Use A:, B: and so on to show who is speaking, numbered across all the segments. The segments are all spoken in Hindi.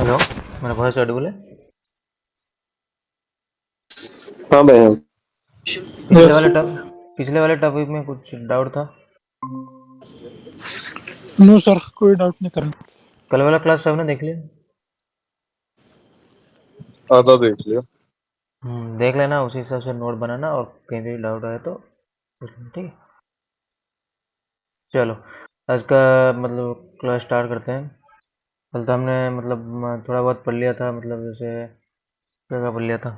A: हेलो, मेरा वॉइस ऑडिबल है?
B: हाँ भाई हाँ।
A: पिछले
B: यस।
A: वाले टॉप पिछले वाले टॉपिक में कुछ डाउट था।
C: नो सर, कोई डाउट नहीं करना।
A: कल वाला क्लास सबने देख लिया?
B: आधा देख लिया।
A: देख लेना, उसी हिसाब से नोट बनाना और कहीं भी डाउट आए तो पूछ लेना, ठीक है? चलो, आज का मतलब क्लास स्टार्ट करते हैं। कल तो हमने मतलब थोड़ा बहुत पढ़ लिया था, मतलब जैसे क्या क्या पढ़ लिया था,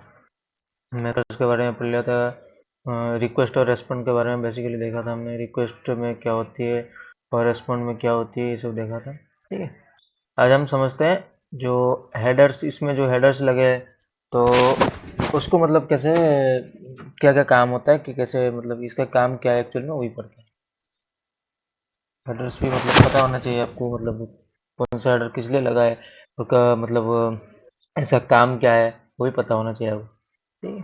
A: मेथड्स के बारे में पढ़ लिया था, रिक्वेस्ट और रेस्पॉन्ड के बारे में बेसिकली देखा था हमने। रिक्वेस्ट में क्या होती है और रेस्पॉन्ड में क्या होती है, ये सब देखा था, ठीक है? आज हम समझते हैं जो हेडर्स, इसमें जो हेडर्स लगे हैं तो उसको मतलब कैसे, क्या क्या काम होता है, कि कैसे मतलब इसका काम क्या है एक्चुअल में, वही पढ़ते हैं। हेडर्स भी मतलब पता होना चाहिए आपको, मतलब कौन सा हेडर किस लिए लगा है, उसका मतलब इसका काम क्या है, वही पता होना चाहिए आपको, ठीक है?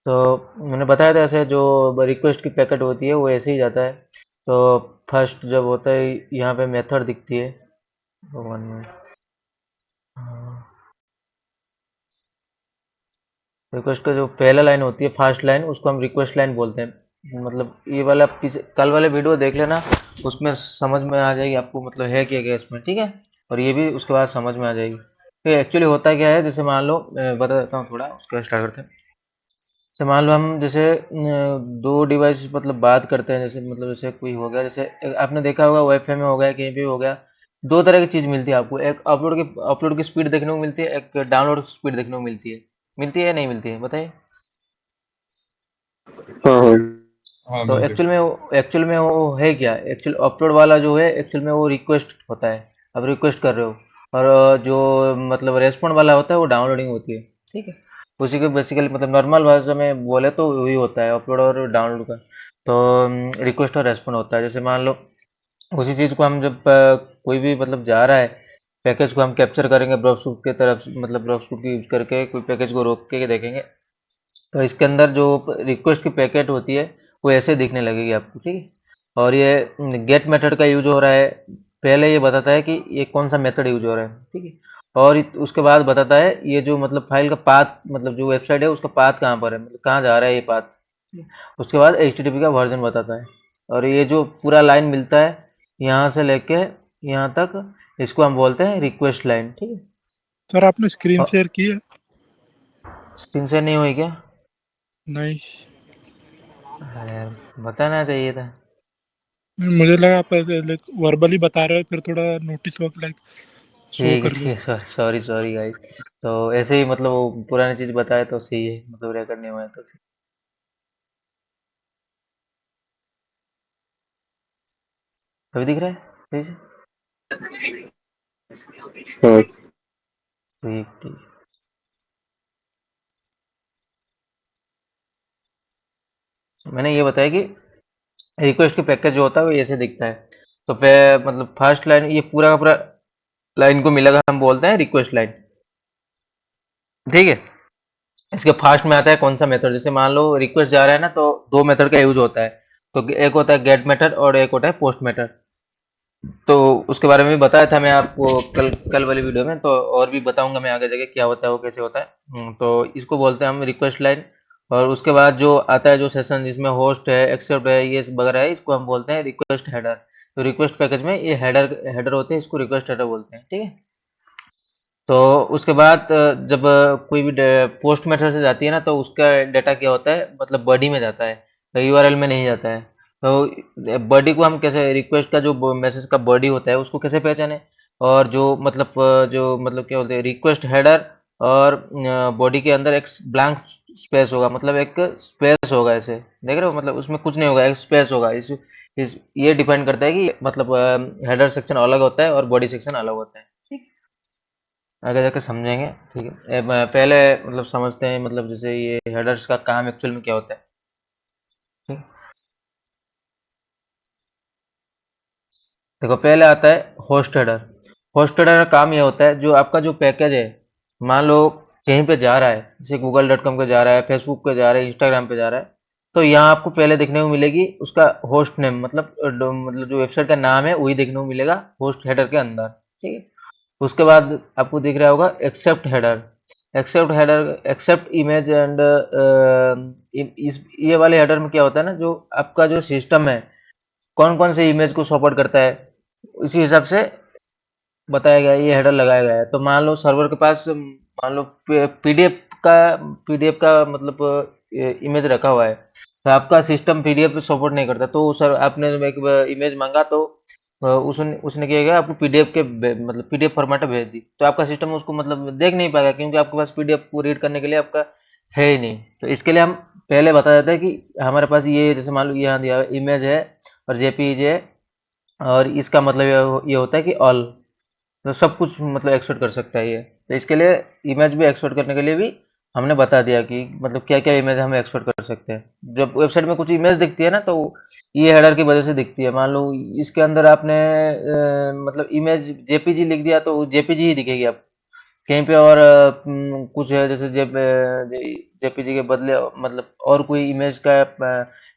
A: तो मैंने बताया था ऐसे जो रिक्वेस्ट की पैकेट होती है वो ऐसे ही जाता है। तो फर्स्ट जब होता है यहाँ पे मेथड दिखती है, वन मिनट, रिक्वेस्ट का जो पहला लाइन होती है, फर्स्ट लाइन, उसको हम रिक्वेस्ट लाइन बोलते हैं। मतलब ये वाला पीछे कल वाले वीडियो देख लेना, उसमें समझ में आ जाएगी आपको मतलब है क्या क्या इसमें, ठीक है? और ये भी उसके बाद समझ में आ जाएगी। तो एक्चुअली होता क्या है, जैसे मान लो मैं बता देता हूँ थोड़ा, उसके बाद स्टार्ट करते हैं। जैसे मान लो हम जैसे दो डिवाइस मतलब बात करते हैं, जैसे मतलब जैसे कोई हो गया, जैसे आपने देखा होगा वाईफाई में हो गया, कहीं भी हो गया, दो तरह की चीज़ मिलती है आपको। एक अपलोड की स्पीड देखने को मिलती है, एक डाउनलोड की स्पीड देखने को मिलती है। मिलती है या नहीं मिलती है, बताइए?
B: हाँ हाँ। हाँ
A: तो
B: मिल गया।
A: एक्चुअल में वो है क्या, एक्चुअल अपलोड वाला जो है एक्चुअल में वो रिक्वेस्ट होता है, अब रिक्वेस्ट कर रहे हो। और जो मतलब रेस्पॉन्ड वाला होता है वो डाउनलोडिंग होती है, ठीक है? उसी के बेसिकली मतलब नॉर्मल भाषा में बोले तो वही होता है, अपलोड और डाउनलोड का। तो रिक्वेस्ट और रेस्पॉन्ड होता है। जैसे मान लो उसी चीज़ को हम जब कोई भी मतलब जा रहा है, पैकेज को हम कैप्चर करेंगे ब्राउज़र की तरफ, मतलब ब्राउज़र की यूज करके कोई पैकेज को रोक के देखेंगे, तो इसके अंदर जो रिक्वेस्ट की पैकेट होती है वो ऐसे दिखने लगेगी आपको, ठीक है? और ये गेट मेथड का यूज हो रहा है, पहले ये बताता है कि ये कौन सा मेथड यूज हो रहा है, ठीक है? और उसके बाद बताता है ये जो मतलब फाइल का पाथ, मतलब जो वेबसाइट है उसका पाथ कहाँ पर है, मतलब कहाँ जा रहा है ये पाथ, ठीक है? उसके बाद HTTP का वर्जन बताता है। और ये जो पूरा लाइन मिलता है यहाँ से लेके यहाँ तक, इसको हम बोलते हैं रिक्वेस्ट लाइन, ठीक है?
C: सर, आपने स्क्रीन
A: और
C: शेयर की है?
A: स्क्रीन से नहीं हुई क्या?
C: नहीं।
A: अरे यार, बताना चाहिए था।
C: मुझे लगा आप वर्बली बता रहे हो, फिर थोड़ा नोटिस हो लाइक शो
A: ठीक है,
C: कर रहे
A: ठीक
C: हो।
A: है, सॉरी सॉरी गाइस। तो ऐसे ही मतलब वो पुरानी चीज़ बताए तो सही है, मतलब रिकॉर्ड नहीं हुआ है तो सही। अभी दिख रहा है सही से?
B: हाँ
A: ठीक ठीक। मैंने ये बताया कि रिक्वेस्ट के पैकेज जो होता है वो ऐसे दिखता है। तो फिर मतलब फर्स्ट लाइन, ये पूरा का पूरा लाइन को मिलाकर हम बोलते हैं रिक्वेस्ट लाइन, ठीक है? इसके फास्ट में आता है कौन सा मेथड, जैसे मान लो रिक्वेस्ट जा रहा है ना, तो दो मेथड का यूज होता है। तो एक होता है गेट मेथड और एक होता है पोस्ट मेथड। तो उसके बारे में भी बताया था मैं आपको कल कल वाली वीडियो में, तो और भी बताऊंगा मैं आगे जाके क्या होता है वो कैसे होता है। तो इसको बोलते हैं हम रिक्वेस्ट लाइन। और उसके बाद जो आता है जो सेशन जिसमें होस्ट है, एक्सेप्ट है, ये वगैरह है, इसको हम बोलते हैं रिक्वेस्ट हेडर। तो रिक्वेस्ट पैकेज में ये हेडर हेडर होते हैं, इसको रिक्वेस्ट हेडर बोलते हैं, ठीक है? तो उसके बाद जब कोई भी पोस्ट मेथड से जाती है ना, तो उसका डाटा क्या होता है, मतलब बॉडी में जाता है, तो यूआरएल में नहीं जाता है। तो बॉडी को हम कैसे, रिक्वेस्ट का जो मैसेज का बॉडी होता है उसको कैसे पहचाने, और जो मतलब क्या बोलते हैं रिक्वेस्ट हेडर, और बॉडी के अंदर एक ब्लैंक स्पेस होगा, मतलब एक स्पेस होगा, ऐसे देख रहे हो, मतलब उसमें कुछ नहीं होगा, एक स्पेस होगा। इस ये डिपेंड करता है कि मतलब हेडर सेक्शन अलग होता है और बॉडी सेक्शन अलग होता है, ठीक? आगे जाके समझेंगे, ठीक है? पहले मतलब समझते हैं, मतलब जैसे ये हेडर्स का काम एक्चुअल में क्या होता है, ठीक? देखो, पहले आता है होस्ट हेडर। होस्ट हेडर का काम ये होता है, जो आपका जो पैकेज है, मान लो कहीं पे जा रहा है, जैसे google.com पे जा रहा है, फेसबुक पे जा रहा है, इंस्टाग्राम पे जा रहा है, तो यहाँ आपको पहले देखने को मिलेगी उसका होस्ट नेम, मतलब मतलब जो वेबसाइट का नाम है वही देखने को मिलेगा होस्ट हेडर के अंदर, ठीक है? उसके बाद आपको दिख रहा होगा accept header, accept image and इस ये वाले हेडर में क्या होता है ना, जो आपका जो सिस्टम है कौन कौन से इमेज को सपोर्ट करता है इसी हिसाब से बताया गया है, ये हेडर लगाया गया है। तो मान लो सर्वर के पास मान लो पीडीएफ का मतलब इमेज रखा हुआ है, तो आपका सिस्टम पीडीएफ सपोर्ट नहीं करता, तो सर आपने एक इमेज मांगा तो उसने क्या किया, आपको पीडीएफ के मतलब पीडीएफ फॉर्मेट में भेज दी, तो आपका सिस्टम उसको मतलब देख नहीं पाएगा, क्योंकि आपके पास पीडीएफ को रीड करने के लिए आपका है ही नहीं। तो इसके लिए हम पहले बता देते हैं कि हमारे पास ये जैसे मान लो यहाँ दिया इमेज है और जेपीईजी है, और इसका मतलब ये होता है कि ऑल, तो सब कुछ मतलब एक्सपोर्ट कर सकता है ये। तो इसके लिए इमेज भी एक्सपोर्ट करने के लिए भी हमने बता दिया कि मतलब क्या क्या इमेज हम एक्सपोर्ट कर सकते हैं। जब वेबसाइट में कुछ इमेज दिखती है ना, तो ये हेडर की वजह से दिखती है। मान लो इसके अंदर आपने मतलब इमेज जेपीजी लिख दिया तो जेपीजी ही दिखेगी आप कहीं पे, और कुछ है जैसे जेपीजी के बदले मतलब और कोई इमेज का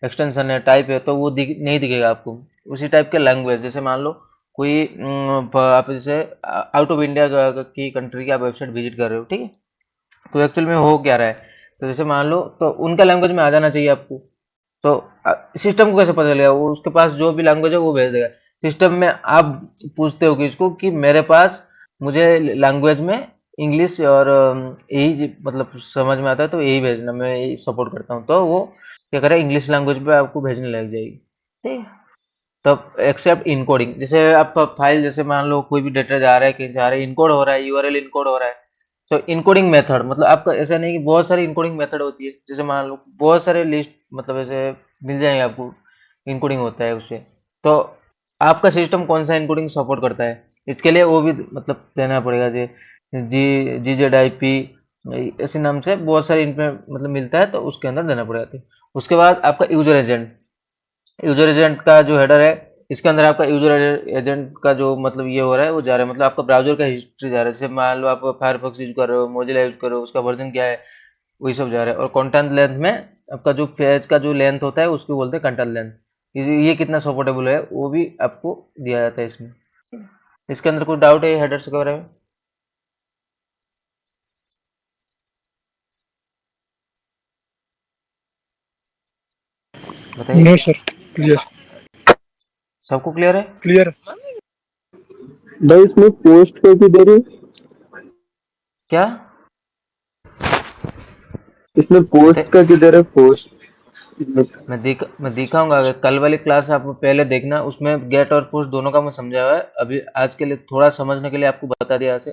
A: एक्सटेंशन है, टाइप है, तो वो नहीं दिखेगा आपको। उसी टाइप के लैंग्वेज, जैसे मान लो कोई आप जैसे आउट ऑफ इंडिया की कंट्री की आप वेबसाइट विजिट कर रहे हो, ठीक है, तो एक्चुअल में हो क्या रहा है, तो जैसे मान लो तो उनका लैंग्वेज में आ जाना चाहिए आपको। तो सिस्टम को कैसे पता चलेगा, वो उसके पास जो भी लैंग्वेज है वो भेज देगा। सिस्टम में आप पूछते हो कि इसको कि मेरे पास मुझे लैंग्वेज में इंग्लिश और यही मतलब समझ में आता है तो यही भेजना, मैं यही सपोर्ट करता हूँ, तो वो क्या करे इंग्लिश लैंग्वेज पे आपको भेजने लग जाएगी, ठीक है। तब एक्सेप्ट इनकोडिंग, जैसे आपका फाइल जैसे मान लो कोई भी डेटा जा रहा है कहीं से आ रहा है, इनकोड हो रहा है, यूआरएल इनकोड हो रहा है, तो इनकोडिंग मेथड मतलब आपका ऐसा नहीं कि बहुत सारी इनकोडिंग मेथड होती है, जैसे मान लो बहुत सारे लिस्ट मतलब ऐसे मिल जाएंगे आपको, इनकोडिंग होता है उससे। तो आपका सिस्टम कौन सा इनकोडिंग सपोर्ट करता है, इसके लिए वो भी मतलब देना पड़ेगा। GZIP ऐसे नाम से बहुत सारे इनमें मतलब मिलता है, तो उसके अंदर देना पड़ेगा। तो उसके बाद आपका यूजर एजेंट का जो हेडर है, इसके अंदर आपका यूजर एजेंट का जो मतलब ये हो रहा है वो जा रहा है, मतलब आपका ब्राउजर का हिस्ट्री जा रहा है। जैसे मान लो आप फायरफॉक्स यूज कर रहे हो, मोजिला यूज कर रहे हो, उसका वर्जन क्या है, वही सब जा रहा है। और कंटेंट लेंथ में आपका जो पेज का जो लेंथ होता है उसको बोलते हैं कंटेंट लेंथ, ये कितना सपोर्टेबल है वो भी आपको दिया जाता है इसमें। इसके अंदर कुछ डाउट है हेडर्स के बारे में? बताइए,
C: नो सर, क्लियर
A: सबको क्लियर है?
C: क्लियर।
B: भाई इसमें पोस्ट का किधर है?
A: क्या
B: इसमें पोस्ट
A: बता,
B: का किधर है? पोस्ट
A: मैं दिखाऊंगा। अगर कल वाली क्लास आप पहले देखना, उसमें गेट और पोस्ट दोनों का मैं समझाया हुआ है। अभी आज के लिए थोड़ा समझने के लिए आपको बता दिया ऐसे।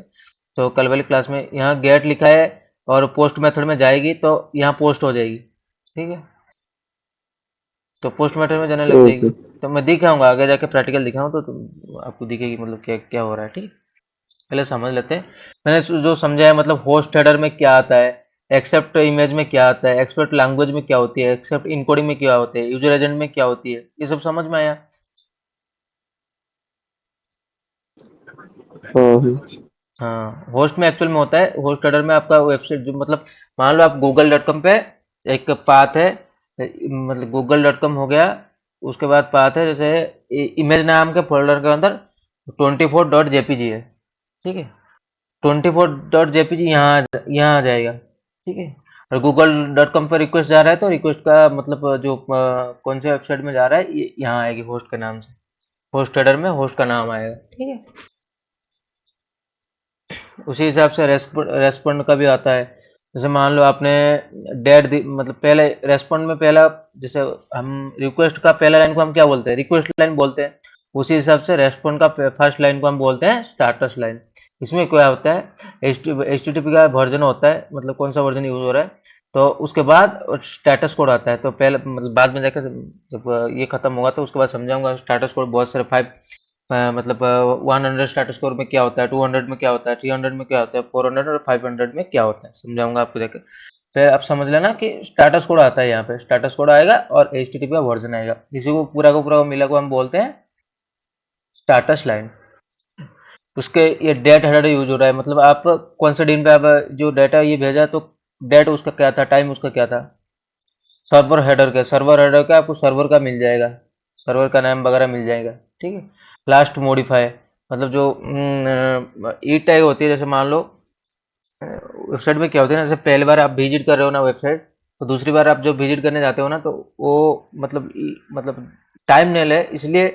A: तो कल वाली क्लास में यहाँ गेट लिखा है और पोस्ट मेथड में जाएगी तो यहाँ पोस्ट हो जाएगी, ठीक है, तो पोस्ट मेथड में जाने लग जाएगी।
B: ओके।
A: तो मैं दिखाऊंगा आगे जाके प्रैक्टिकल दिखाऊँ तो आपको दिखेगी मतलब क्या क्या हो रहा है, ठीक है। पहले समझ लेते हैं। मैंने जो समझा है मतलब होस्ट हेडर में क्या आता है, एक्सेप्ट इमेज में क्या आता है, एक्सेप्ट लैंग्वेज में क्या होती है, एक्सेप्ट इनकोडिंग में क्या होती है, यूजर एजेंट में क्या होती है, ये सब समझ में आया।
B: हाँ
A: हाँ, होस्ट में एक्चुअल में होता है, होस्ट हेडर में आपका वेबसाइट जो मतलब मान लो आप google.com पे एक पाथ है, मतलब google.com हो गया, उसके बाद पाथ है जैसे इमेज नाम के फोल्डर के अंदर 24.jpg है, ठीक है, 24.jpg यहाँ आ जाएगा, ठीक है। और google.com पर रिक्वेस्ट जा रहा है तो रिक्वेस्ट का मतलब जो कौन से वेबसाइट में जा रहा है ये यहाँ आएगी होस्ट के नाम से, होस्ट हेडर में होस्ट का नाम आएगा, ठीक है। उसी हिसाब से रेस्पॉन्ड का भी आता है। जैसे मान लो आपने डेट मतलब पहले रेस्पॉन्ड में पहला, जैसे हम रिक्वेस्ट का पहला लाइन को हम क्या बोलते हैं, रिक्वेस्ट लाइन बोलते हैं। उसी हिसाब से रेस्पॉन्ड का फर्स्ट लाइन को हम बोलते हैं स्टाटस लाइन। इसमें क्या होता है, HTTP का वर्जन होता है, मतलब कौन सा वर्जन यूज हो रहा है, तो उसके बाद स्टेटस कोड आता है। तो पहले मतलब बाद में जाकर जब ये खत्म होगा तो उसके बाद समझाऊंगा स्टेटस कोड बहुत सारे 5 मतलब 100 स्टेटस स्कोर में क्या होता है, 200 में क्या होता है, 300 में क्या होता है, 400 और 500 में क्या होता है, समझाऊंगा आपको जाकर। फिर आप समझ लेना कि स्टेटस कोड आता है, यहाँ पे स्टेटस कोड आएगा और HTTP का वर्जन आएगा, इसी को पूरा मिला को हम बोलते हैं स्टेटस लाइन। उसके ये डेट हेडर यूज हो रहा है, मतलब आप कौन से दिन पे आप जो डाटा ये भेजा तो डेट उसका क्या था, टाइम उसका क्या था। सर्वर हेडर का आपको सर्वर का मिल जाएगा, सर्वर का नाम वगैरह मिल जाएगा, ठीक है। लास्ट मॉडिफाई, मतलब जो ई टैग होती है, जैसे मान लो वेबसाइट में क्या होता है ना, जैसे पहली बार आप विजिट कर रहे हो ना वेबसाइट, तो दूसरी बार आप जब विजिट करने जाते हो ना, तो वो मतलब मतलब टाइम नहीं ले, इसलिए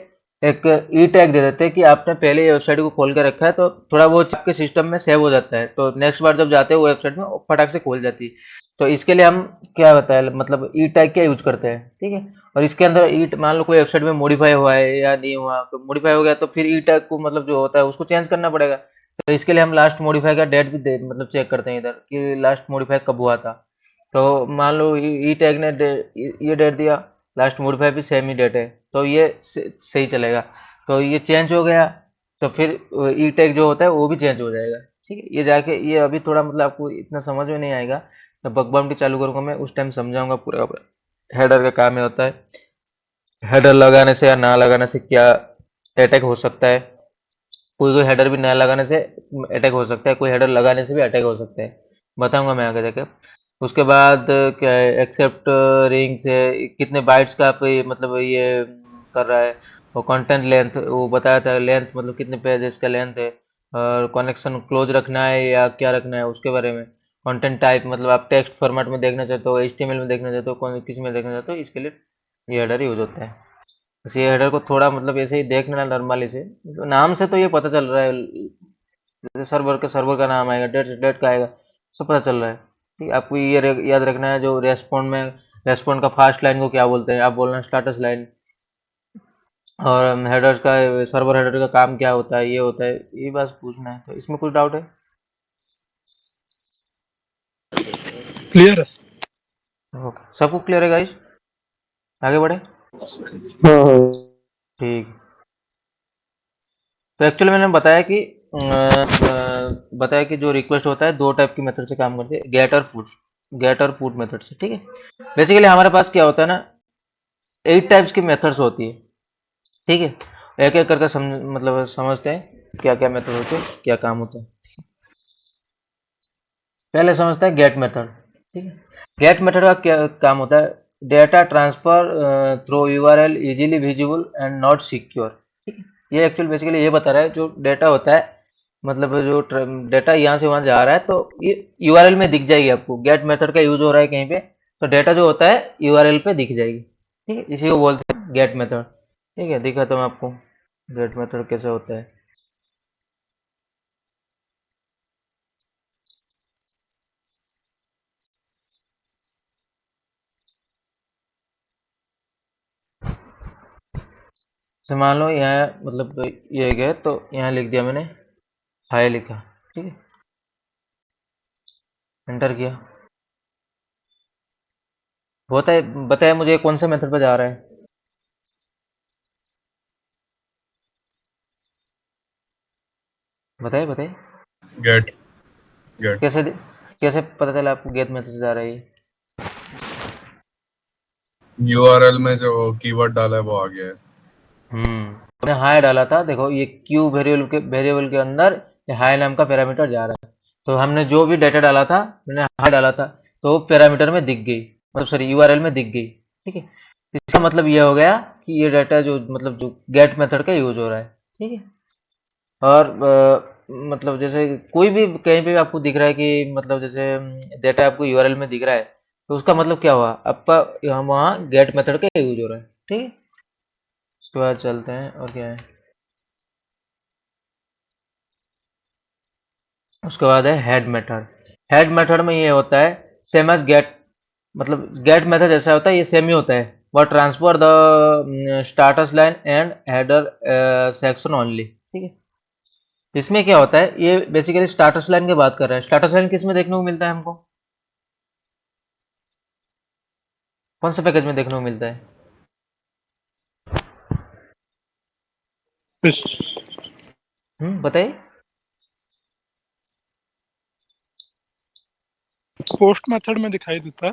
A: एक ई टैग दे देते हैं कि आपने पहले ये वेबसाइट को खोल के रखा है, तो थोड़ा वो आपके सिस्टम में सेव हो जाता है, तो नेक्स्ट बार जब जाते हो वेबसाइट में वो फटाक से खोल जाती है। तो इसके लिए हम क्या बताए, मतलब ई टैग क्या यूज करते हैं, ठीक है। और इसके अंदर ई मान लो कोई वेबसाइट में मॉडिफाई हुआ है या नहीं हुआ, तो मॉडिफाई हो गया तो फिर ई टैग को मतलब जो होता है उसको चेंज करना पड़ेगा। तो इसके लिए हम लास्ट मॉडिफाई का डेट भी मतलब चेक करते हैं इधर कि लास्ट मॉडिफाई कब हुआ था। तो मान लो ई टैग ने ये डेट दिया, लास्ट मॉडिफाई भी सेम ही डेट है, तो ये सही चलेगा। तो ये चेंज हो गया, तो फिर ई टैग जो होता है वो भी चेंज हो जाएगा, ठीक है। ये जाके ये अभी थोड़ा मतलब आपको इतना समझ में नहीं आएगा, तो बग बाउंटी चालू करूँगा मैं उस टाइम समझाऊंगा पूरा पूरा। हेडर का काम ये होता है, हेडर लगाने से या ना लगाने से क्या अटैक हो सकता है। कोई कोई हेडर भी ना लगाने से अटैक हो सकता है, कोई हेडर लगाने से भी अटैक हो सकता है, बताऊंगा मैं आगे जाके। उसके बाद क्या है, एक्सेप्ट रिंग से कितने बाइट्स का आप ये मतलब ये कर रहा है, और कंटेंट लेंथ वो बताया था, लेंथ मतलब कितने पेजेस का लेंथ है, और कनेक्शन क्लोज रखना है या क्या रखना है उसके बारे में। कंटेंट टाइप मतलब आप टेक्स्ट फॉर्मेट में देखना चाहते हो, एचटीएमएल में देखना चाहते हो, कौन किस में देखना चाहते हो, इसके लिए ये हेडर यूज होता है। बस ये हेडर को थोड़ा मतलब ऐसे ही देख लेना नॉर्मली से, तो नाम से तो ये पता चल रहा है, जैसे सर्वर का नाम आएगा, डेट डेट का आएगा, सब पता चल रहा है। ठीक है, आपको ये याद रखना है जो रेस्पॉन्ड में, रेस्पॉन्ड का फास्ट लाइन को क्या बोलते हैं, आप बोलना स्टाटस लाइन। और हेडर का, सर्वर हेडर का काम क्या होता है, ये होता है, ये बस पूछना है। तो इसमें कुछ डाउट है?
C: क्लियर है।
A: ओके, सबको क्लियर है गाइस, आगे बढ़े।
B: हाँ हाँ।
A: ठीक। तो एक्चुअली मैंने बताया कि जो रिक्वेस्ट होता है दो टाइप की मेथड से काम करती है, गेट और पुट, गेट और पुट मेथड से, ठीक है। बेसिकली हमारे पास क्या होता है ना, 8 टाइप्स की मेथड्स होती है, ठीक है। एक एक करके मतलब समझते हैं क्या क्या मेथड होते हैं, क्या काम होता है। पहले समझते हैं गेट मेथड, ठीक है। गेट मेथड का क्या काम होता है, data transfer through URL easily visible and not secure, ठीक है। ये एक्चुअल बेसिकली ये बता रहा है, जो डेटा होता है मतलब जो डेटा यहाँ से वहाँ जा रहा है, तो ये यूआरएल में दिख जाएगी आपको, गेट मेथड का यूज हो रहा है कहीं पे, तो डेटा जो होता है यूआरएल पे दिख जाएगी, ठीक है। इसी को बोलते हैं गेट मेथड, ठीक है। दिखाता हूँ आपको गेट मेथड कैसे होता है। जैसे मान लो यहाँ मतलब ये गए, तो यहाँ लिख दिया मैंने, हाय लिखा, ठीक है, एंटर किया, होता है। बताया मुझे कौन से मेथड पे जा रहा है, बताइए बताइए।
D: गेट गेट
A: कैसे कैसे पता चला आपको गेट मेथड से जा रहा है ये?
D: यूआरएल में जो कीवर्ड डाला है वो आ गया है।
A: मैंने हाई डाला था, देखो ये क्यू वेरिएबल के अंदर ये हाई नाम का पैरामीटर जा रहा है, तो हमने जो भी डाटा डाला था, मैंने हाई डाला था, तो वो पैरामीटर में दिख गई, मतलब सॉरी यूआरएल में दिख गई, ठीक है। इसका मतलब ये हो गया कि ये डाटा जो मतलब जो गेट मेथड का यूज हो रहा है, ठीक है। और मतलब जैसे कोई भी कहीं पे भी आपको दिख रहा है कि मतलब जैसे डेटा आपको यूआरएल में दिख रहा है, तो उसका मतलब क्या हुआ, आपका यहाँ वहाँ गेट मेथड का यूज हो रहा है, ठीक है। उसके बाद चलते हैं और क्या है, उसके बाद है हेड मेथड। हेड मेथड में ये होता है सेम एज गेट, मतलब गेट मेथड जैसा होता है, ये सेम ही होता है, वह transfer the status line and header section only, ठीक है। इसमें क्या होता है, ये बेसिकली स्टाटस लाइन की बात कर रहा है। स्टाटस लाइन किस में देखने को मिलता है हमको, कौन से पैकेज में देखने को मिलता है? बताइए।
C: पोस्ट मेथड में दिखाई देता है।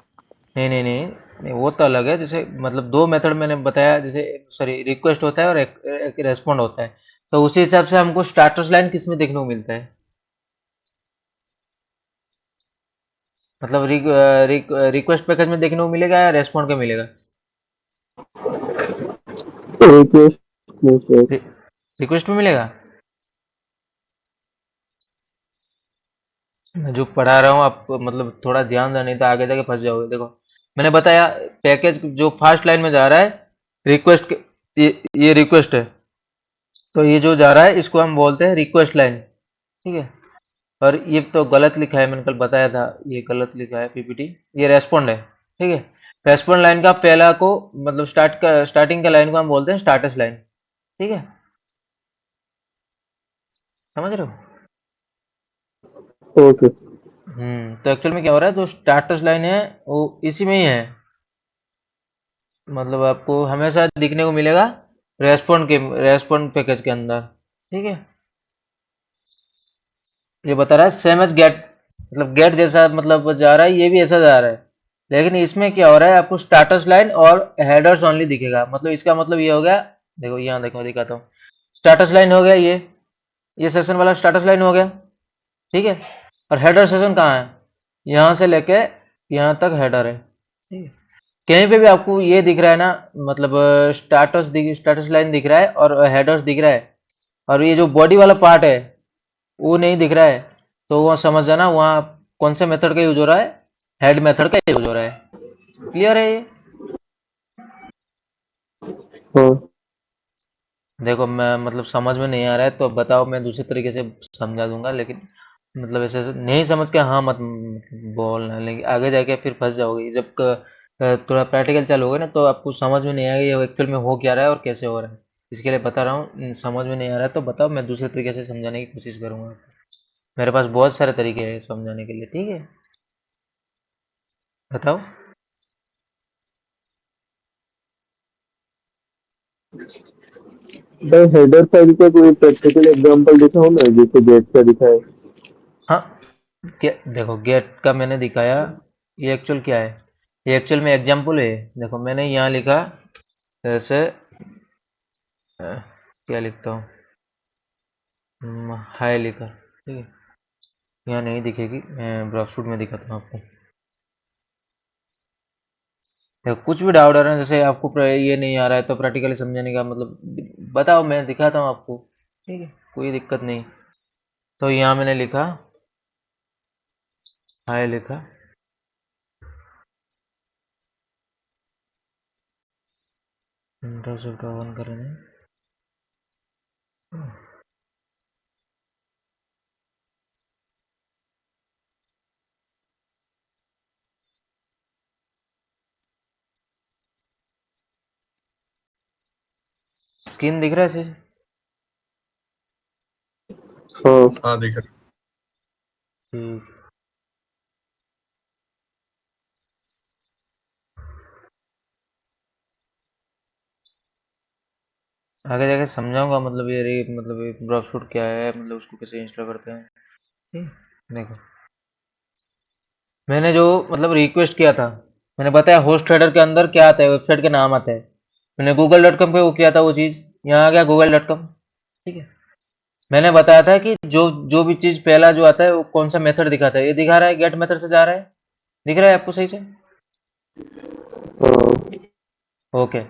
A: नहीं नहीं नहीं नहीं, वो तो अलग है। जैसे मतलब दो मेथड मैंने बताया, जैसे सॉरी रिक्वेस्ट होता है और एक रेस्पॉन्ड होता है, तो उसी हिसाब से हमको स्टाटस लाइन किस में देखने को मिलता है, मतलब रिक्वेस्ट पैकेज में देखने को मिलेगा या रेस्पॉन्ड का मिलेगा?
B: रिक्वेस्ट में से
A: रिक्वेस्ट में मिलेगा। मैं जो पढ़ा रहा हूँ आप मतलब थोड़ा ध्यान देना, नहीं तो आगे जाके फंस जाओगे। देखो मैंने बताया पैकेज जो फर्स्ट लाइन में जा रहा है रिक्वेस्ट, ये रिक्वेस्ट है, तो ये जो जा रहा है इसको हम बोलते हैं रिक्वेस्ट लाइन, ठीक है। और ये तो गलत लिखा है, मैंने कल बताया था, ये गलत लिखा है पीपीटी, ये रेस्पॉन्ड है, ठीक है। रेस्पॉन्ड लाइन का पहला को मतलब स्टार्टिंग का लाइन को हम बोलते हैं स्टाटस लाइन, ठीक है, समझ रहे हो।
B: ओके।
A: तो एक्चुअल में क्या हो रहा है, जो स्टाटस लाइन है वो इसी में ही है, मतलब आपको हमेशा दिखने को मिलेगा रेस्पॉन्ड पैकेज के अंदर, ठीक है। ये बता रहा है सेम एज गेट, मतलब गेट जैसा मतलब जा रहा है, ये भी ऐसा जा रहा है, लेकिन इसमें क्या हो रहा है, आपको स्टाटस लाइन और हेडर्स ओनली दिखेगा। मतलब इसका मतलब ये हो गया, देखो यहाँ देखो दिखाता हूँ, स्टाटस लाइन हो गया, ये सेशन वाला स्टाटस लाइन हो गया, ठीक है। और हेडर सेशन कहाँ है, यहाँ से लेके यहाँ तक हेडर है, ठीक है। कहीं पे भी आपको ये दिख रहा है ना, मतलब स्टाटस लाइन दिख रहा है और हेडर्स दिख रहा है, और ये जो बॉडी वाला पार्ट है वो नहीं दिख रहा है, तो वहाँ समझ जाना वहाँ कौन से मेथड का यूज हो रहा है, हेड मेथड का यूज हो रहा है। क्लियर है ये।
B: हाँ
A: देखो मैं मतलब समझ में नहीं आ रहा है तो बताओ, मैं दूसरे तरीके से समझा दूंगा, लेकिन मतलब ऐसे नहीं समझ के हाँ मत बोलना, लेकिन आगे जाके फिर फंस जाओगे। जब थोड़ा प्रैक्टिकल चालू होगा ना तो आपको समझ में नहीं आएगा ये एक्चुअल में हो क्या रहा है और कैसे हो रहा है। इसके लिए बता रहा हूँ, समझ में नहीं आ रहा है तो बताओ, मैं दूसरे तरीके से समझाने की कोशिश करूंगा। मेरे पास बहुत सारे तरीके हैं समझाने के लिए, ठीक है, बताओ।
B: भाई, हेडर फाइल का कोई प्रैक्टिकल एग्जांपल दिखाओ ना, जैसे गेट का दिखा है।
A: हाँ, देखो गेट का मैंने दिखाया, ये एक्चुअल क्या है, ये एक्चुअल में एग्जाम्पल है। देखो मैंने यहाँ लिखा जैसे क्या लिखता हूँ, हाई लिखा, ठीक है, यहाँ नहीं दिखेगी, मैं ब्रॉकशूट में दिखाता हूँ आपको। देखो कुछ भी डाउट आ रहा है, जैसे आपको ये नहीं आ रहा है तो प्रैक्टिकली समझाने का मतलब बताओ, मैं दिखाता हूँ आपको, ठीक है, कोई दिक्कत नहीं। तो यहाँ मैंने लिखा हाई लिखा, इंटरसेप्ट ऑन करेंगे, स्क्रीन दिख रहा है सर।
B: हाँ
D: हाँ दिख रहा
A: ठीक, आगे जाके समझाऊंगा, मतलब मतलब ये ब्रॉकशूट क्या है, मतलब उसको कैसे इंस्टॉल करते हैं, ठीक। देखो मैंने जो मतलब रिक्वेस्ट किया था, मैंने बताया होस्ट हेडर के अंदर क्या आता है, वेबसाइट के नाम आता है। मैंने google.com पे वो किया था, वो चीज़ यहाँ आ गया google.com, ठीक है। मैंने बताया था कि जो जो भी चीज़ पहला जो आता है वो कौन सा मेथड दिखाता है, ये दिखा रहा है गेट मेथड से जा रहा है, दिख रहा है आपको सही से।
B: हाँ
A: ओके,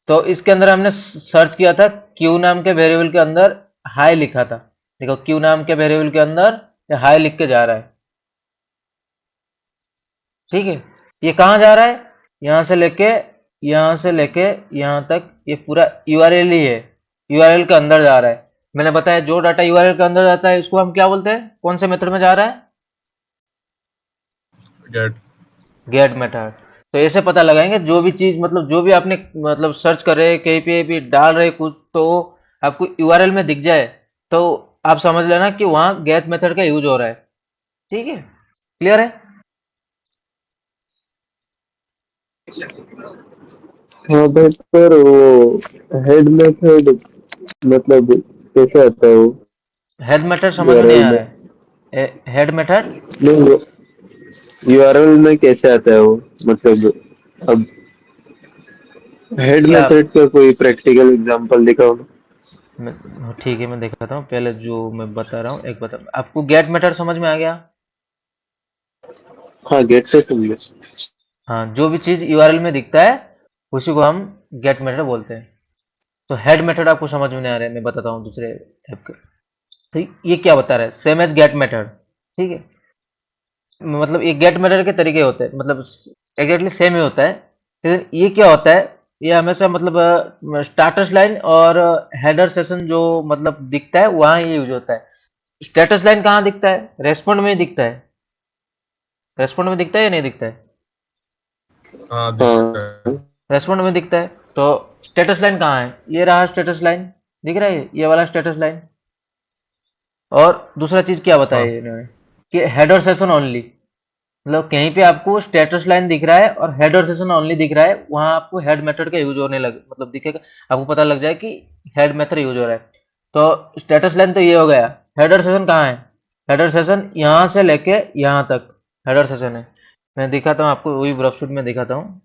A: तो इसके अंदर हमने सर्च किया था क्यू नाम के वेरिएबल के अंदर हाई लिखा था। देखो क्यू नाम के वेरिएबल के अंदर ये हाई लिख के जा रहा है, ठीक है। ये कहाँ जा रहा है, यहाँ से लेके यहाँ तक, ये पूरा यूआरएल ही है, यूआरएल के अंदर जा रहा है। मैंने बताया जो डाटा यूआरएल के अंदर जाता है इसको हम क्या बोलते हैं, कौन से मेथड में जा रहा है,
D: गेट।
A: Get method. तो ऐसे पता लगाएंगे जो भी चीज मतलब जो भी आपने मतलब सर्च कर रहे हैं, कहीं पे भी डाल रहे कुछ, तो आपको यूआरएल में दिख जाए तो आप समझ लेना कि वहां गेट मेथड का यूज हो रहा है, ठीक है। क्लियर है।
B: हाँ भाई, पर वो हेड मेथड मतलब कैसे आता है वो
A: हेड मेथड समझ में नहीं
B: यूआरएल
A: आ
B: में?
A: रहा है, हेड मेथड।
B: नहीं, यूआरएल में कैसे आता है वो, मतलब अब हेड
A: क्या
B: मेथड का कोई प्रैक्टिकल एग्जांपल दिखाओ ना।
A: ठीक है, मैं दिखाता हूँ, पहले जो मैं बता रहा हूँ एक बता, आपको गेट मेथड समझ में आ गया।
B: हाँ, गेट से समझे।
A: हाँ, जो भी चीज यूआरएल में दिखता है उसी को हम गेट मेथड बोलते हैं। तो हेड मेथड आपको समझ में नहीं आ रहा है, मैं बताता हूँ दूसरे ऐप के। तो ये क्या बता रहा है, सेम एज गेट मेथड, ठीक है। मतलब ये गेट मेथड के तरीके होते हैं, मतलब एग्जैक्टली सेम ही होता है, लेकिन ये क्या होता है, ये हमेशा मतलब स्टेटस लाइन और हेडर सेशन जो मतलब दिखता है वहाँ ये यूज होता है। स्टेटस लाइन कहाँ दिखता है? रेस्पॉन्ड में दिखता है। रेस्पॉन्ड में दिखता है या नहीं दिखता है?
D: हाँ दिखता है।
A: रेस्पॉन्ड में दिखता है। तो स्टेटस लाइन कहाँ है? ये रहा स्टेटस लाइन, दिख रहा है ये वाला स्टेटस लाइन। और दूसरा चीज क्या बताया
D: हाँ
A: इन्होंने कि हेडर सेशन ओनली, मतलब कहीं पे आपको स्टेटस लाइन दिख रहा है और हेडर सेशन ओनली दिख रहा है, वहां आपको हेड मेथड का यूज होने लग मतलब दिखेगा, आपको पता लग जाए कि हेड मेथड यूज हो रहा है। तो स्टेटस लाइन तो ये हो गया। हेडर सेशन कहाँ है? हेडर सेशन यहाँ से लेके यहाँ तक हेडर सेशन है। मैं दिखाता हूँ आपको, वही ब्रफशूट में दिखाता हूँ।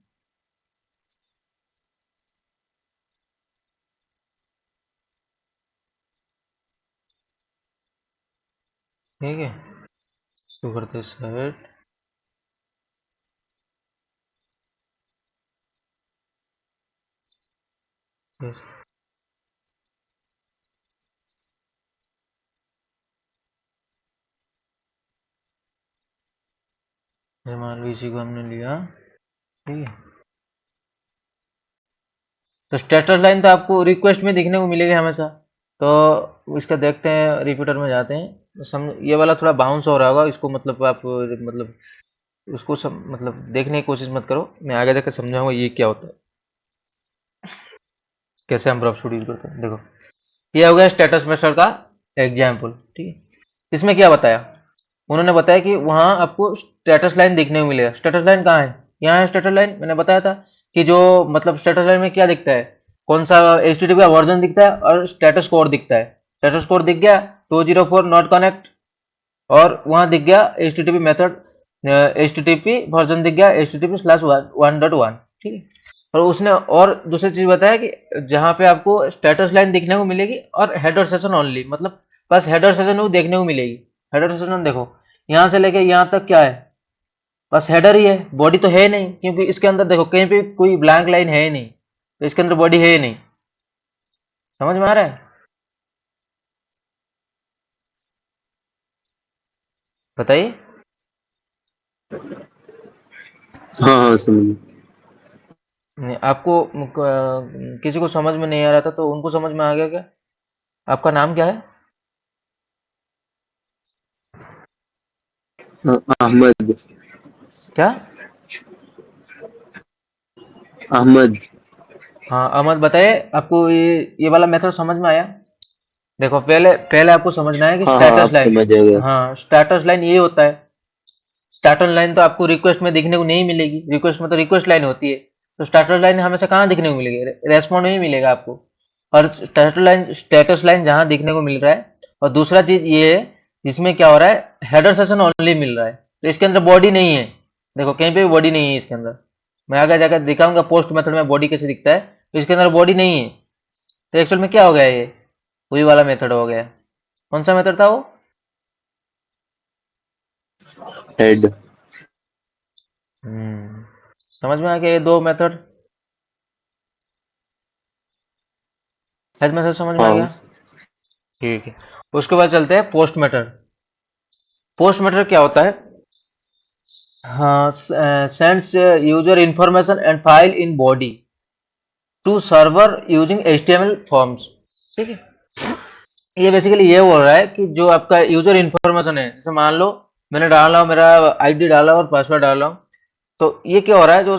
A: ठीक है, इसको करते सेट। मान लो इसी को हमने लिया, ठीक है। तो स्टेटस लाइन तो आपको रिक्वेस्ट में दिखने को मिलेगी हमेशा। तो इसका देखते हैं, रिपीटर में जाते हैं। ये वाला थोड़ा बाउंस हो रहा होगा, इसको मतलब आप मतलब उसको मतलब देखने की कोशिश मत करो, मैं आगे जाकर समझाऊंगा ये क्या होता है, कैसे हम ब्रफ शूट यूज करते हैं। देखो, ये हो गया स्टेटस मेथड का एग्जाम्पल, ठीक है। इसमें क्या बताया उन्होंने? बताया कि वहाँ आपको स्टेटस लाइन देखने को मिलेगा। स्टेटस लाइन कहाँ है? यहाँ है स्टेटस लाइन। मैंने बताया था कि जो मतलब स्टेटस लाइन में क्या दिखता है, कौन सा HTTP का वर्जन दिखता है और स्टेटस कोड दिखता है। स्टेटस कोड दिख गया 204 नॉट कनेक्ट, और वहाँ दिख गया HTTP मेथड, HTTP वर्जन दिख गया HTTP/1.1, ठीक है। और उसने और दूसरी चीज बताया कि जहाँ पे आपको स्टेटस लाइन देखने को मिलेगी और हेडर सेशन ओनली, मतलब बस हेडर सेशन वो देखने को मिलेगी। हेडर सेशन देखो, यहाँ से लेके यहाँ तक क्या है, बस हेडर ही है, बॉडी तो है नहीं, क्योंकि इसके अंदर देखो कहीं पे कोई ब्लैंक लाइन है ही नहीं, तो इसके अंदर बॉडी है ही नहीं। समझ में आ रहा है? बताइए।
B: हाँ हाँ समझ।
A: नहीं, आपको किसी को समझ में नहीं आ रहा था तो उनको समझ में आ गया क्या? आपका नाम क्या है?
B: अहमद।
A: क्या?
B: अहमद।
A: हाँ अहमद, बताइए आपको ये वाला मेथड समझ में आया? देखो, पहले पहले आपको समझना है कि
B: हाँ हाँ
A: स्टेटस
B: आप
A: लाइन,
B: समझ गए।
A: हाँ स्टेटस लाइन ये होता है। स्टेटस लाइन तो आपको रिक्वेस्ट में दिखने को नहीं मिलेगी, रिक्वेस्ट में तो रिक्वेस्ट लाइन होती है। तो स्टेटस लाइन हमेशा कहाँ दिखने को मिलेगी? रेस्पॉन्ड में ही मिलेगा आपको। और स्टेटस लाइन जहाँ दिखने को मिल रहा है, और दूसरा चीज ये है, इसमें क्या हो रहा है, हेडर सेशन ओनली मिल रहा है, तो इसके अंदर बॉडी नहीं है। देखो कहीं पे भी बॉडी नहीं है इसके अंदर। मैं आगे जाकर दिखाऊंगा पोस्ट मेथड में बॉडी कैसे दिखता है, तो इसके अंदर बॉडी नहीं है। तो एक्चुअल में क्या हो गया, ये वही वाला मेथड हो गया। कौन सा मेथड था वो?
B: हेड।
A: समझ में आ गया ये दो मेथड? हेड मेथड समझ में आ
B: हाँ
A: गया, ठीक है। उसके बाद चलते हैं पोस्ट मेथड। पोस्ट मेथड क्या होता है? हाँ, sends user information and file in body to server using HTML forms, ठीक है। ये बेसिकली ये बोल रहा है कि जो आपका यूजर इंफॉर्मेशन है, जैसे मान लो मैंने डाला, मेरा ID डाला और पासवर्ड डाला, तो ये क्या हो रहा है, जो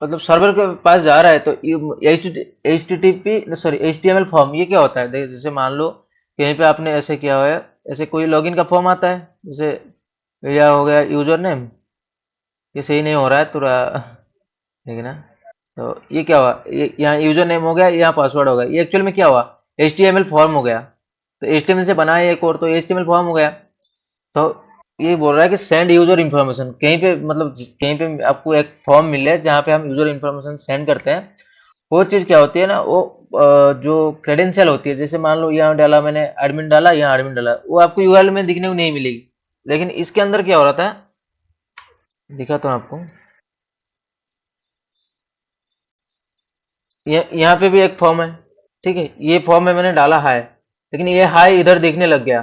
A: मतलब सर्वर के पास जा रहा है, तो HTTP सॉरी HTML फॉर्म ये क्या होता है? जैसे मान लो कहीं पे आपने ऐसे किया हुआ है, ऐसे कोई लॉगिन का फॉर्म आता है, जैसे यह हो गया यूजर नेम, ये सही नहीं हो रहा है थोड़ा, ठीक है ना। तो ये क्या हुआ, ये यहाँ यूजर नेम हो गया, यहाँ पासवर्ड हो गया, ये एक्चुअल में क्या हुआ, HTML फॉर्म हो गया। तो HTML से बना है एक और, तो HTML फॉर्म हो गया। तो ये बोल रहा है कि सेंड यूजर इन्फॉर्मेशन, कहीं पे मतलब कहीं पे आपको एक फॉर्म मिले जहाँ पे हम यूजर इन्फॉर्मेशन सेंड करते हैं। वो चीज़ क्या होती है ना, वो जो क्रेडेंशियल होती है, जैसे मान लो यहाँ डाला मैंने एडमिन डाला, यहाँ एडमिन डाला, वो आपको URL में दिखने को नहीं मिलेगी। लेकिन इसके अंदर क्या हो रहा था, दिखाता हूँ आपको। यहाँ पे भी एक फॉर्म है, ठीक है। ये फॉर्म में मैंने डाला हाय, लेकिन ये हाय इधर दिखने लग गया,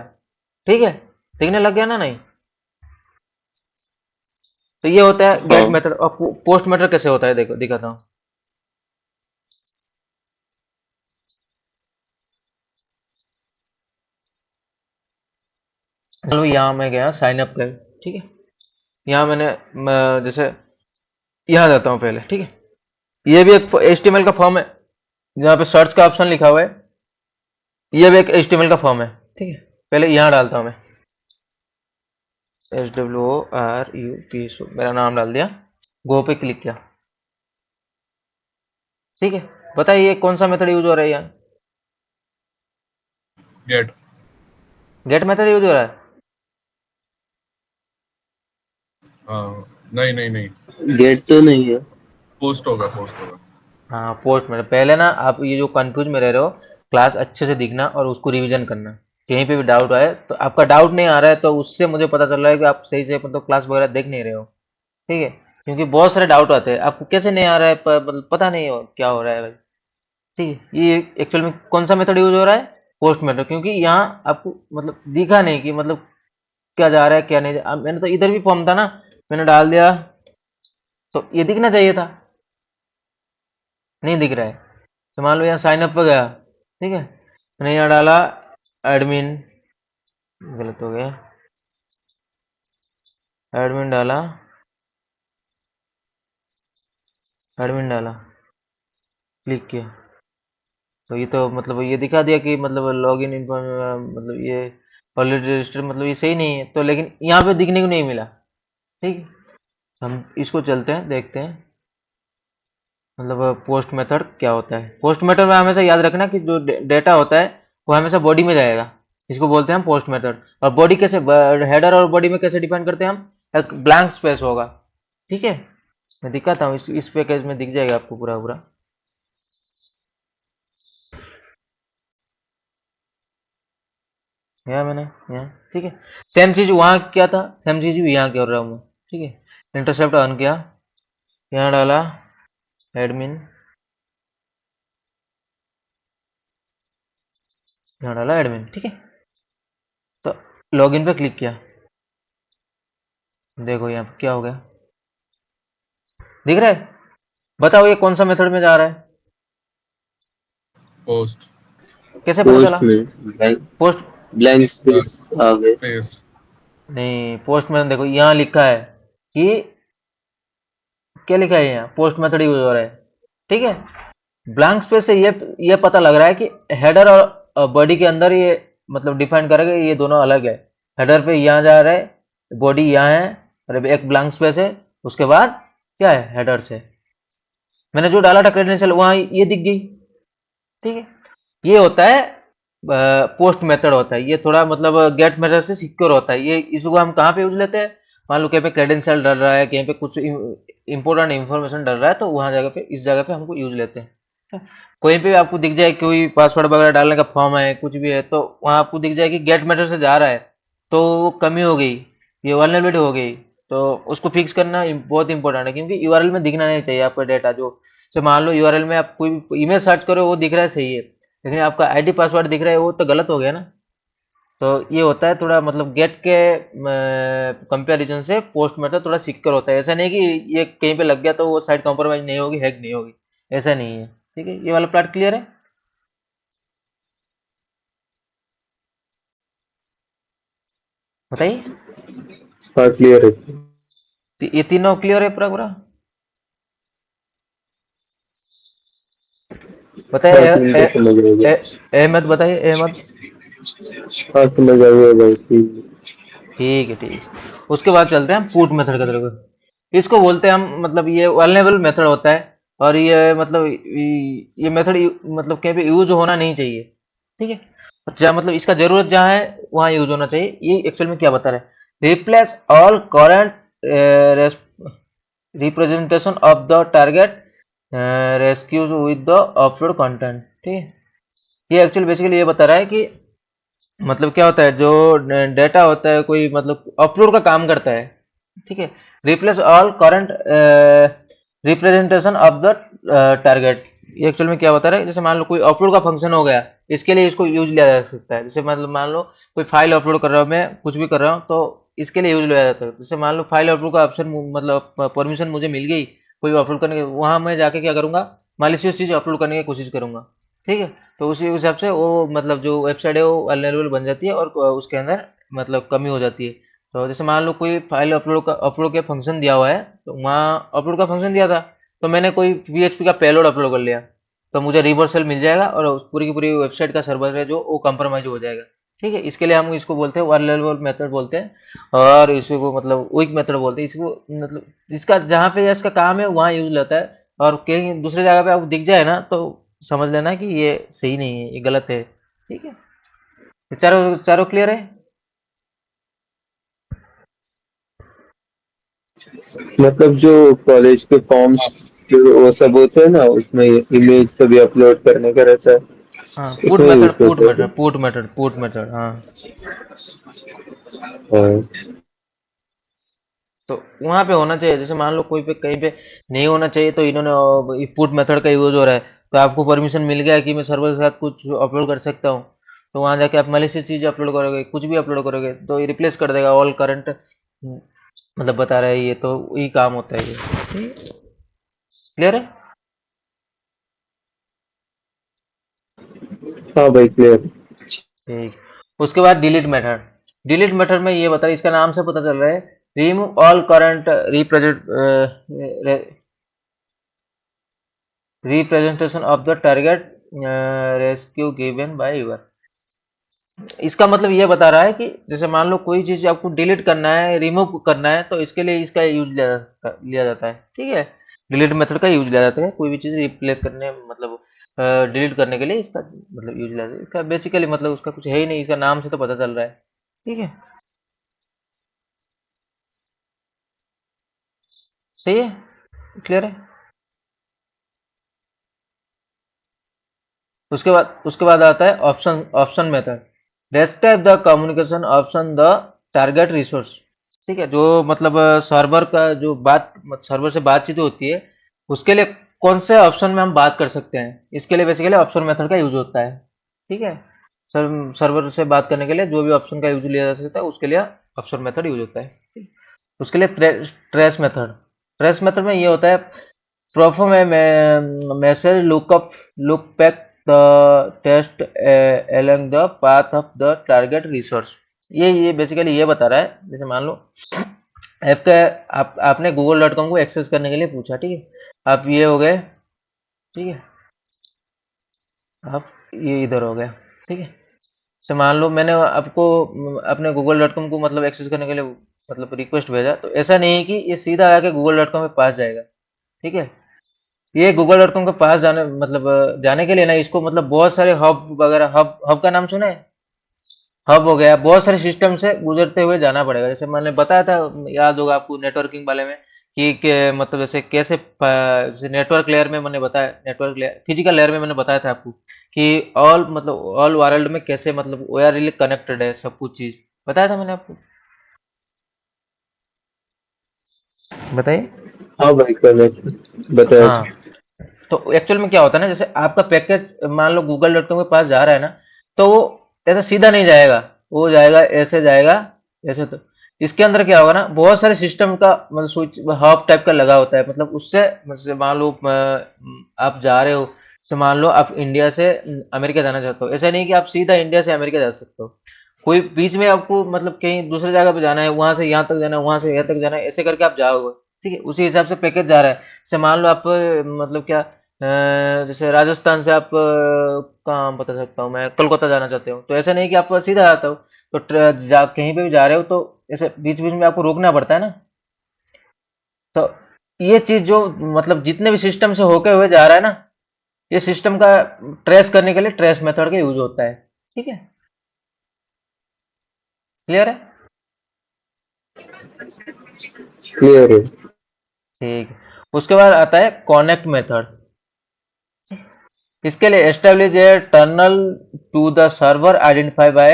A: ठीक है। दिखने लग गया ना? नहीं, तो ये होता है गेट
B: हाँ
A: मेथड। और पोस्ट मेथड कैसे होता है देखो दिखाता हूँ। चलो यहाँ मैं गया साइन अप कर, ठीक है। यहाँ मैंने जैसे यहाँ जाता हूँ पहले, ठीक है। ये भी एक HTML का फॉर्म है जहाँ पे सर्च का ऑप्शन लिखा हुआ है। ये भी एक HTML का फॉर्म है, ठीक है। पहले यहाँ डालता हूँ मैं SWORUP, मेरा नाम डाल दिया, गो पे क्लिक किया, ठीक है। बताइए ये कौन सा मेथड यूज हो रहा है यहाँ?
D: गेट।
A: गेट मेथड यूज हो रहा है।
D: हाँ, नहीं नहीं नहीं,
B: गेट तो नहीं है।
D: पोस्ट होगा, पोस्ट होगा।
A: हाँ पोस्ट मेथड। पहले ना आप ये जो कंफ्यूज में रह रहे हो, क्लास अच्छे से दिखना और उसको रिवीजन करना। कहीं पे भी डाउट आए तो, आपका डाउट नहीं आ रहा है तो उससे मुझे पता चल रहा है कि आप सही से मतलब क्लास वगैरह देख नहीं रहे हो, ठीक है। क्योंकि बहुत सारे डाउट आते हैं, आपको कैसे नहीं आ रहा है, मतलब पता नहीं हो क्या हो रहा है भाई, ठीक है। ये एक्चुअल में कौन सा मेथड यूज हो रहा है? Post method. क्योंकि यहाँ आपको मतलब दिखा नहीं कि मतलब क्या जा रहा है क्या नहीं मैंने तो इधर भी फॉर्म था ना, मैंने डाल दिया तो ये दिखना चाहिए था, नहीं दिख रहा है। तो मान लो यहाँ साइन अप पे गया, ठीक है, मैंने यहाँ डाला एडमिन, गलत हो गया, एडमिन डाला, एडमिन डाला, क्लिक किया तो ये तो मतलब ये दिखा दिया कि मतलब लॉगिन मतलब ये ऑलरेडी रजिस्टर, मतलब ये सही नहीं है तो। लेकिन यहाँ पे दिखने को नहीं मिला, ठीक है। हम इसको चलते हैं देखते हैं मतलब पोस्ट मेथड क्या होता है। पोस्ट मेथड में हमेशा याद रखना कि जो डेटा होता है वो हमेशा बॉडी में जाएगा, इसको बोलते हैं हम पोस्ट मेथड। और बॉडी कैसे, हेडर और बॉडी में कैसे डिफाइन करते हैं हम? एक ब्लैंक स्पेस होगा, ठीक है। मैं दिखाता हूँ, इस पैकेज में दिख जाएगा आपको पूरा पूरा। यहाँ मैंने यहाँ, ठीक है। सेम चीज वहाँ क्या था, सेम चीज भी यहाँ कर रहा हूँ मैं, ठीक है। इंटरसेप्ट ऑन किया, यहाँ डाला एडमिन, यहाँ डाला एडमिन, ठीक है। तो लॉगिन पे क्लिक किया, देखो यहाँ पे क्या हो गया, दिख रहा है? बताओ ये कौन सा मेथड में जा रहा है?
D: पोस्ट।
A: कैसे पता चला?
B: पोस्ट में
A: पोस्ट
B: ब्लैंक स्पेस आ गए।
D: फेस।
A: नहीं, पोस्ट में देखो यहाँ लिखा है कि क्या लिखा है यहाँ, पोस्ट मेथड यूज हो रहा है, ठीक है। ब्लैंक स्पेस से ये पता लग रहा है कि हेडर और बॉडी के अंदर ये मतलब डिफाइन करेगा ये दोनों अलग है। हेडर पे यहाँ जा रहा है, बॉडी यहाँ है, और एक ब्लैंक स्पेस है, उसके बाद क्या है, हेडर से मैंने जो डाला था क्रेडेंशियल वहाँ ये दिख गई, ठीक है। ये होता है पोस्ट मेथड होता है। ये थोड़ा मतलब गेट मेथड से सिक्योर होता है। ये इसको हम कहाँ पे यूज लेते हैं? मान लो कहीं पे क्रेडेंशियल डल रहा है, कहीं पे कुछ इंपॉर्टेंट इन्फॉर्मेशन डल रहा है तो वहाँ जगह पे, इस जगह पे हमको यूज लेते हैं। कोई पे आपको दिख जाए कोई पासवर्ड वगैरह डालने का फॉर्म है, कुछ भी है, तो वहाँ आपको दिख जाए कि गेट मेथड से जा रहा है तो वो कमी हो गई, ये वल्नरेबिलिटी हो गई, तो उसको फिक्स करना बहुत इंपॉर्टेंट है। क्योंकि यूआरएल में दिखना नहीं चाहिए आपका डेटा। जो मान लो यूआरएल में आप कोई इमेज सर्च करो वो दिख रहा है सही है, लेकिन आपका आईडी पासवर्ड दिख रहा है वो तो गलत हो गया ना। तो ये होता है थोड़ा मतलब गेट के कंपैरिजन से पोस्ट मेथड थोड़ा सिक्योर होता है। ऐसा नहीं कि ये कहीं पे लग गया तो वो साइट कॉम्प्रोमाइज नहीं होगी, हैक नहीं होगी, ऐसा नहीं है, ठीक है। ये वाला प्लाट क्लियर है? बताइए।
B: हाँ क्लियर है।
A: ये तीनों क्लियर है पूरा पूरा? बताइए
B: हाँ तीन तो समझ रहे हो।
A: अहमद, बताइए अहमद।
B: हाँ समझ आ गया भाई,
A: ठीक है, ठीक है। उसके बाद चलते हैं हम पुट मेथड की तरफ। इसको बोलते हैं हम मतलब ये वल्नरेबल मेथड होता है, और ये मतलब ये मेथड मतलब कहीं पे यूज होना नहीं चाहिए, ठीक है। जहाँ मतलब इसका जरूरत जहाँ है वहाँ यूज होना चाहिए। ये एक्चुअल में क्या बता रहा है? Replace all current representation of the target rescues with the upload content, ठीक है। ये एक्चुअल बेसिकली ये बता रहा है कि मतलब क्या होता है, जो डेटा होता है कोई मतलब अपलोड का काम करता है, ठीक है। Replace all current representation of the target. ये एक्चुअल में क्या बता रहा है? जैसे मान लो कोई अपलोड का फंक्शन हो गया, इसके लिए इसको यूज लिया जा सकता है। जैसे मतलब मान लो कोई फाइल अपलोड कर रहा हूँ मैं, कुछ भी कर रहा हूँ, तो इसके लिए यूज लिया जाता है। जैसे मान लो फाइल अपलोड का ऑप्शन मतलब परमिशन मुझे मिल गई कोई अपलोड करने के, वहाँ मैं जाके क्या करूँगा, मालिशियस चीज़ अपलोड करने की कोशिश करूँगा, ठीक है। तो उसी हिसाब से वो मतलब जो वेबसाइट है वो अनअवेलेबल बन जाती है और उसके अंदर मतलब कमी हो जाती है। तो जैसे मान लो कोई फाइल अपलोड के फंक्शन दिया हुआ है, तो वहाँ अपलोड का फंक्शन दिया था, तो मैंने कोई PHP का पेलोड अपलोड कर लिया, तो मुझे रिवर्सल मिल जाएगा और उस पूरी की पूरी वेबसाइट का सर्वर है जो वो कंप्रोमाइज हो जाएगा, ठीक है। इसके लिए हम इसको बोलते हैं वायलेबल मेथड बोलते हैं और इसी को मतलब वीक मेथड बोलते हैं। इसको मतलब जिसका जहाँ पे इसका काम है वहाँ यूज लेता है, और कहीं दूसरी जगह पे आपको दिख जाए ना तो समझ लेना कि ये सही नहीं है, ये गलत है, ठीक है। ये चारों चारों क्लियर है?
B: मतलब जो कॉलेज के फॉर्म्स वो सब होते हैं ना, उसमें इमेज सभी अपलोड करने का रहता है,
A: हाँ,
B: उसमें यूज करते हैं।
A: पुट मेथड, हाँ।
B: हाँ।
A: तो वहाँ पे होना चाहिए। जैसे मान लो कोई पे कहीं पे नहीं होना चाहिए, तो इन्होंने पुट मेथड का यूज हो रहा है, तो आपको परमिशन मिल गया कि मैं सर्वर के साथ कुछ अपलोड कर सकता हूँ, तो वहाँ जाके आप मालिशियस चीज़ अपलोड करोगे, कुछ भी अपलोड करोगे तो ये रिप्लेस कर देगा ऑल करंट, मतलब बता रहा है ये, तो यही काम होता है ये। क्लियर है?
B: हाँ भाई, क्लियर।
A: ठीक। उसके बाद डिलीट मेथड में ये बता, इसका नाम से पता चल रहा है, remove all current representation of the target resource given by URI. इसका मतलब ये बता रहा है कि जैसे मान लो कोई चीज़ आपको डिलीट करना है, रिमूव करना है, तो इसके लिए इसका यूज लिया जाता है, ठीक है। डिलीट मेथड का यूज लिया जाता है कोई भी चीज़ रिप्लेस करने मतलब डिलीट करने के लिए इसका मतलब यूज लिया जाता है। इसका बेसिकली मतलब उसका कुछ है ही नहीं, इसका नाम से तो पता चल रहा है, ठीक है। सही है? क्लियर है? उसके बाद आता है option method. Describe the communication option the target resource, ठीक है। जो मतलब सर्वर का जो सर्वर से बातचीत होती है, उसके लिए कौन से ऑप्शन में हम बात कर सकते हैं, इसके लिए बेसिकली ऑप्शन मेथड का यूज होता है, ठीक है। सर्वर से बात करने के लिए जो भी ऑप्शन का यूज लिया जा सकता है उसके लिए ऑप्शन मेथड यूज होता है, ठीक। उसके लिए ट्रेस मेथड में ये होता है, perform a message look back the test along the path of the target resource। ये बेसिकली ये बता रहा है, जैसे मान लो आपने google.com को एक्सेस करने के लिए पूछा, ठीक है। आप ये हो गए, ठीक है, आप ये इधर हो गया, ठीक है। जैसे मान लो मैंने आपको अपने google.com को मतलब एक्सेस करने के लिए मतलब रिक्वेस्ट भेजा, तो ऐसा नहीं है कि ये सीधा आके google.com पे पास जाएगा, ठीक है। ये google.com के पास जाने के लिए ना, इसको मतलब बहुत सारे हब वगैरह, हब का नाम सुना है? हब हो गया, बहुत सारे सिस्टम से गुजरते हुए जाना पड़ेगा। जैसे मैंने बताया था, याद होगा आपको नेटवर्किंग वाले में, कि मतलब जैसे कैसे जैसे नेटवर्क लेयर में मैंने बताया, नेटवर्क लेयर फिजिकल लेयर में मैंने बताया था आपको कि ऑल वर्ल्ड में कैसे मतलब वी आर रियली कनेक्टेड है सब कुछ चीज़, बताया था मैंने आपको, बताइए।
B: हाँ भाई, करेक्ट बताया।
A: हाँ, तो एक्चुअल में क्या होता है ना, जैसे आपका पैकेज मान लो google.com के पास जा रहा है ना, तो वो ऐसा सीधा नहीं जाएगा, वो जाएगा ऐसे जाएगा, ऐसे। तो इसके अंदर क्या होगा ना, बहुत सारे सिस्टम का मतलब स्विच हब टाइप का लगा होता है, मतलब उससे मतलब मान लो आप जा रहे हो, जैसे मान लो आप इंडिया से अमेरिका जाना चाहते हो, ऐसा नहीं कि आप सीधा इंडिया से अमेरिका जा सकते हो, कोई बीच में आपको मतलब कहीं दूसरी जगह पे जाना है, वहां से यहाँ तक जाना है, वहां से यहाँ तक जाना है, ऐसे करके आप जाओगे, ठीक है। उसी हिसाब से पैकेज जा रहा है। जैसे मान लो आप मतलब क्या जैसे राजस्थान से आप कहाँ बता सकता हूँ मैं, कोलकाता जाना चाहते हो, तो ऐसा नहीं कि आप सीधा जाते हो, तो कहीं पे भी जा रहे हो तो ऐसे बीच बीच में आपको रोकना पड़ता है ना। तो ये चीज जो मतलब जितने भी सिस्टम से होके हुए जा रहा है ना, ये सिस्टम का ट्रेस करने के लिए ट्रेस मेथड का यूज होता है, ठीक है। क्लियर है?
B: क्लियर है।
A: ठीक है। उसके बाद आता है कनेक्ट मेथड। इसके लिए establish a tunnel to the server identify by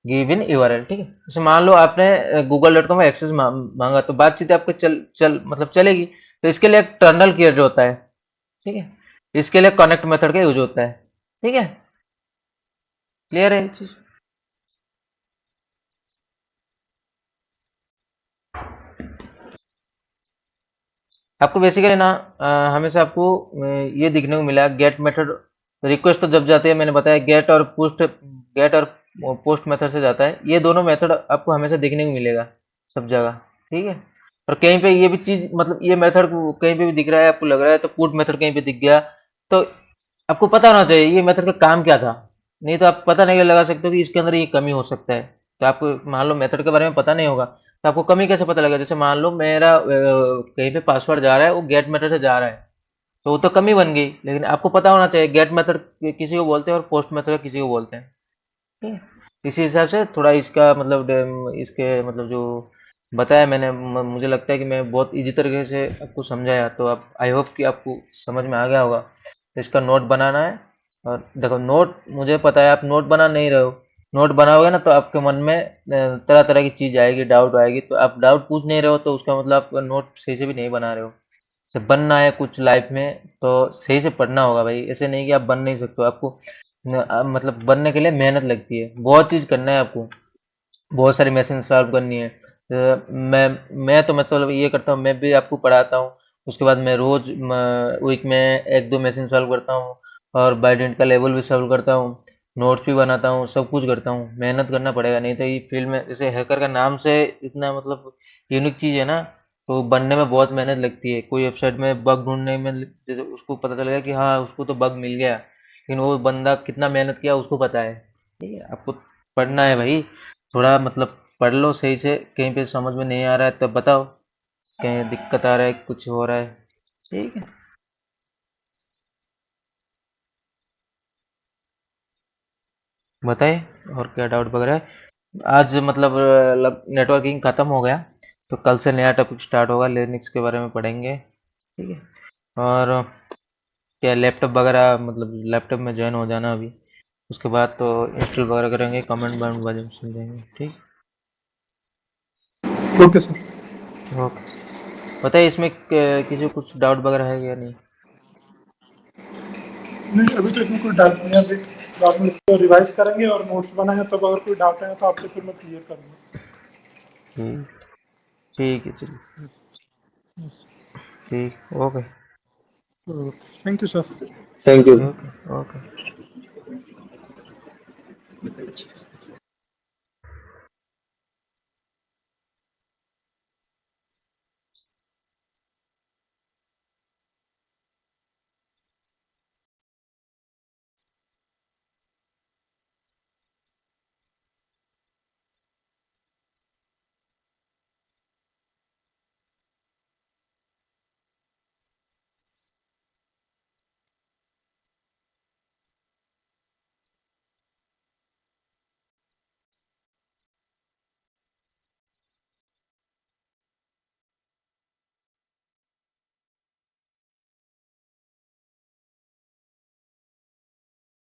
A: given URL, ठीक है। जैसे मान लो आपने google.com में एक्सेस मांगा, तो बातचीत आपको चल मतलब चलेगी, तो इसके लिए एक टनल क्रिएट होता है, ठीक है। इसके लिए कनेक्ट मेथड का यूज होता है, ठीक है। क्लियर है ये चीज? आपको बेसिकली ना हमेशा आपको ये दिखने को मिला गेट मेथड रिक्वेस्ट तो जब जाती है मैंने बताया गेट और पोस्ट मेथड से जाता है। ये दोनों मेथड आपको हमेशा देखने को मिलेगा सब जगह, ठीक है। और कहीं पे ये भी चीज़ मतलब ये मेथड कहीं पे भी दिख रहा है आपको लग रहा है तो पुट मेथड कहीं पे दिख गया तो आपको पता होना चाहिए ये मेथड का काम क्या था। नहीं तो आप पता नहीं लगा सकते हो कि इसके अंदर ये कमी हो सकता है। तो आपको मान लो मेथड के बारे में पता नहीं होगा तो आपको कमी कैसे पता लगेगा। जैसे मान लो मेरा कहीं पे पासवर्ड जा रहा है वो गेट मेथड से जा रहा है तो वो तो कमी बन गई। लेकिन आपको पता होना चाहिए गेट मेथड किसी को बोलते हैं और पोस्ट मेथड किसी को बोलते हैं, ठीक है। इसी हिसाब से थोड़ा इसका मतलब इसके मतलब जो बताया मैंने मुझे लगता है कि मैं बहुत इजी तरीके से आपको समझाया तो आप आई होप कि आपको समझ में आ गया होगा। तो इसका नोट बनाना है और देखो नोट मुझे पता है आप नोट बना नहीं रहे हो। नोट बनाओगे ना तो आपके मन में तरह तरह की चीज़ आएगी, डाउट आएगी। तो आप डाउट पूछ नहीं रहे हो तो उसका मतलब आप नोट सही से भी नहीं बना रहे हो। से बनना है कुछ लाइफ में तो सही से पढ़ना होगा भाई। ऐसे नहीं कि आप बन नहीं सकते हो। आपको मतलब बनने के लिए मेहनत लगती है, बहुत चीज़ करना है आपको, बहुत सारी मशीन सॉल्व करनी है। मैं तो मतलब ये करता हूँ मैं भी आपको पढ़ाता हूँ। उसके बाद मैं रोज़ वीक में एक दो मशीन सॉल्व करता हूँ और बाइडेंट का लेवल भी सॉल्व करता हूँ, नोट्स भी बनाता हूँ, सब कुछ करता हूँ। मेहनत करना पड़ेगा नहीं तो ये फील्ड में जैसे हैकर का नाम से इतना मतलब यूनिक चीज़ है ना तो बनने में बहुत मेहनत लगती है। कोई वेबसाइट में बग ढूंढने में जैसे उसको पता चलेगा कि हाँ उसको तो बग मिल गया लेकिन वो बंदा कितना मेहनत किया उसको पता है, ठीक है। आपको पढ़ना है भाई, थोड़ा मतलब पढ़ लो सही से। कहीं पे समझ में नहीं आ रहा है तब बताओ, कहीं दिक्कत आ रहा है कुछ हो रहा है, ठीक है। बताइए और क्या डाउट वगैरह है। आज मतलब नेटवर्किंग ख़त्म हो गया तो कल से नया टॉपिक स्टार्ट होगा, लिनक्स के बारे में पढ़ेंगे, ठीक है। और क्या लैपटॉप वगैरह मतलब लैपटॉप में ज्वाइन हो जाना अभी, उसके बाद तो इंस्टॉल वगैरह करेंगे, कमेंट वमेंट बारे में समझेंगे, ठीक।
C: Okay sir.
A: ओके। बताइए इसमें किसी को कुछ डाउट वगैरह है या नहीं।
C: नहीं, अभी तो इसमें कोई डाउट नहीं है। अभी तो आप इसको रिवाइज करेंगे और नोट्स बनाएंगे तब अगर कोई डाउट आएगा तो आपसे फिर मैं क्लियर करूँगा।
A: ठीक ठीक है चलिए, ठीक ओके
C: तो thank you sir.
B: Thank you.
A: Okay okay.